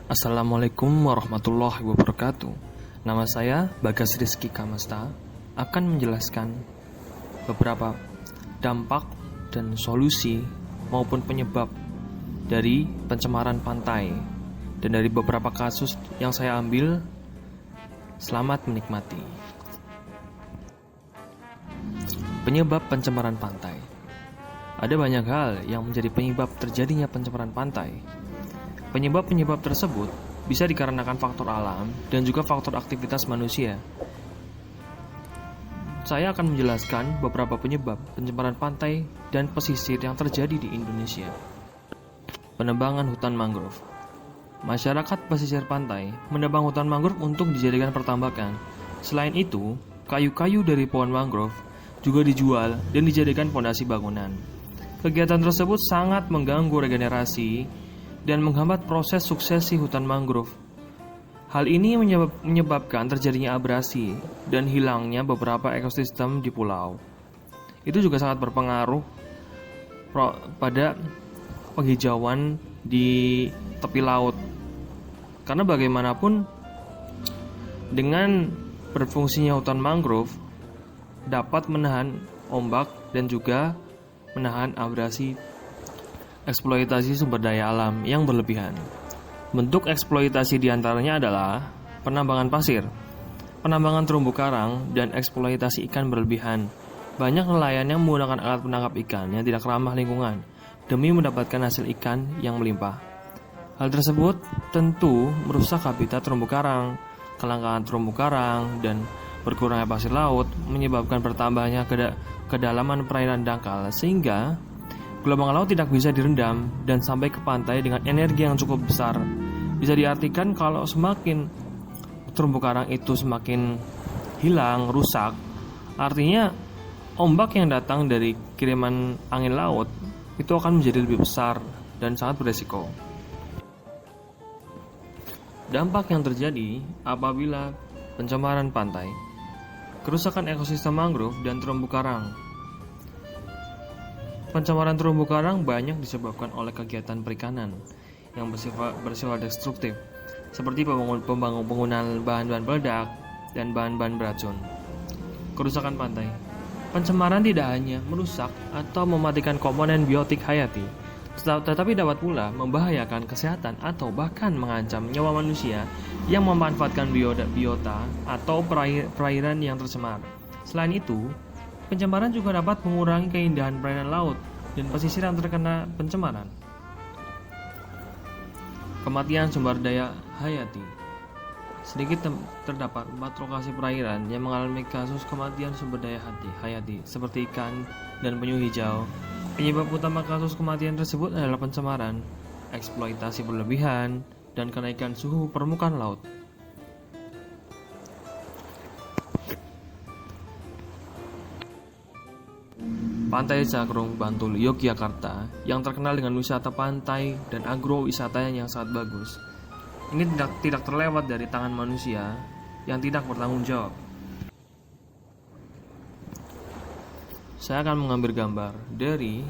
Assalamualaikum warahmatullahi wabarakatuh. Nama saya Bagas Rizky Kamasta akan menjelaskan beberapa dampak dan solusi maupun penyebab dari pencemaran pantai dan dari beberapa kasus yang saya ambil. Selamat menikmati. Penyebab pencemaran pantai. Ada banyak hal yang menjadi penyebab terjadinya pencemaran pantai. Penyebab-penyebab tersebut bisa dikarenakan faktor alam dan juga faktor aktivitas manusia. Saya akan menjelaskan beberapa penyebab pencemaran pantai dan pesisir yang terjadi di Indonesia. Penebangan hutan mangrove. Masyarakat pesisir pantai menebang hutan mangrove untuk dijadikan pertambakan. Selain itu, kayu-kayu dari pohon mangrove juga dijual dan dijadikan pondasi bangunan. Kegiatan tersebut sangat mengganggu regenerasi dan menghambat proses suksesi hutan mangrove. Hal ini menyebabkan terjadinya abrasi dan hilangnya beberapa ekosistem di pulau. Itu juga sangat berpengaruh pada penghijauan di tepi laut. Karena bagaimanapun dengan berfungsinya hutan mangrove dapat menahan ombak dan juga menahan abrasi eksploitasi sumber daya alam yang berlebihan. Bentuk eksploitasi diantaranya adalah penambangan pasir, penambangan terumbu karang, dan eksploitasi ikan berlebihan. Banyak nelayan yang menggunakan alat penangkap ikan yang tidak ramah lingkungan demi mendapatkan hasil ikan yang melimpah. Hal tersebut tentu merusak habitat terumbu karang. Kelangkaan terumbu karang dan berkurangnya pasir laut menyebabkan bertambahnya kedalaman perairan dangkal, sehingga gelombang laut tidak bisa direndam dan sampai ke pantai dengan energi yang cukup besar. Bisa diartikan kalau semakin terumbu karang itu semakin hilang, rusak, artinya ombak yang datang dari kiriman angin laut itu akan menjadi lebih besar dan sangat beresiko. Dampak yang terjadi apabila pencemaran pantai, kerusakan ekosistem mangrove dan terumbu karang. Pencemaran terumbu karang banyak disebabkan oleh kegiatan perikanan yang bersifat destruktif, seperti penggunaan bahan-bahan peledak dan bahan-bahan beracun. Kerusakan pantai. Pencemaran tidak hanya merusak atau mematikan komponen biotik hayati, tetapi dapat pula membahayakan kesehatan atau bahkan mengancam nyawa manusia yang memanfaatkan biota atau perairan yang tercemar. Selain itu, pencemaran juga dapat mengurangi keindahan perairan laut dan pesisir yang terkena pencemaran. Kematian sumber daya hayati. Sedikit terdapat 4 lokasi perairan yang mengalami kasus kematian sumber daya hayati seperti ikan dan penyu hijau. Penyebab utama kasus kematian tersebut adalah pencemaran, eksploitasi berlebihan, dan kenaikan suhu permukaan laut. Pantai Cakrung, Bantul, Yogyakarta yang terkenal dengan wisata pantai dan agrowisatanya yang sangat bagus. Ini tidak terlewat dari tangan manusia yang tidak bertanggung jawab. Saya akan mengambil gambar dari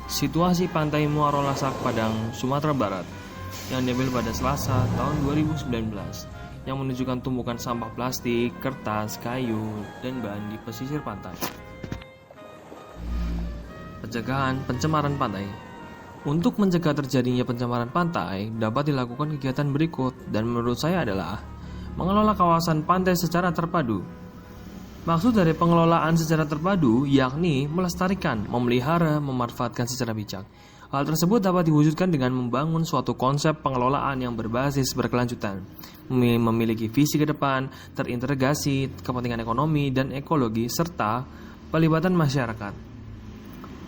situasi Pantai Muaro Lasak, Padang, Sumatera Barat yang diambil pada Selasa tahun 2019 yang menunjukkan tumpukan sampah plastik, kertas, kayu, dan bahan di pesisir pantai. Pencegahan pencemaran pantai. Untuk mencegah terjadinya pencemaran pantai dapat dilakukan kegiatan berikut, dan menurut saya adalah mengelola kawasan pantai secara terpadu. Maksud dari pengelolaan secara terpadu yakni melestarikan, memelihara, memanfaatkan secara bijak. Hal tersebut dapat diwujudkan dengan membangun suatu konsep pengelolaan yang berbasis berkelanjutan, memiliki visi ke depan, terintegrasi, kepentingan ekonomi dan ekologi, serta pelibatan masyarakat.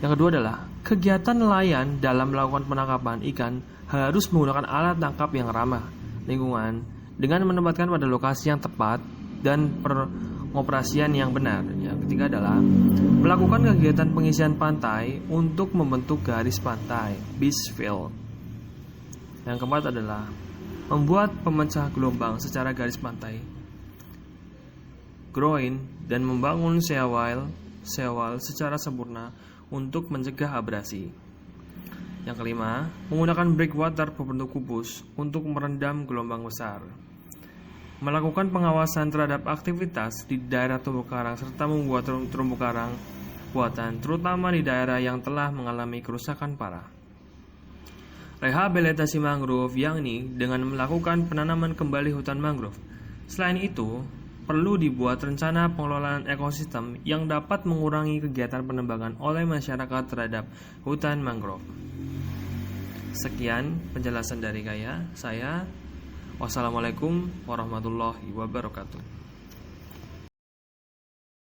Yang kedua adalah kegiatan nelayan dalam melakukan penangkapan ikan harus menggunakan alat tangkap yang ramah lingkungan dengan menempatkan pada lokasi yang tepat dan pengoperasian yang benar. Yang ketiga adalah melakukan kegiatan pengisian pantai untuk membentuk garis pantai, beach fill. Yang keempat adalah membuat pemecah gelombang secara garis pantai, groin, dan membangun seawall secara sempurna untuk mencegah abrasi. Yang kelima, menggunakan breakwater berbentuk kubus untuk merendam gelombang besar. Melakukan pengawasan terhadap aktivitas di daerah terumbu karang serta membuat terumbu karang buatan, terutama di daerah yang telah mengalami kerusakan parah. Rehabilitasi mangrove, yakni dengan melakukan penanaman kembali hutan mangrove. Selain itu, perlu dibuat rencana pengelolaan ekosistem yang dapat mengurangi kegiatan penebangan oleh masyarakat terhadap hutan mangrove. Sekian penjelasan dari saya. Wassalamualaikum warahmatullahi wabarakatuh.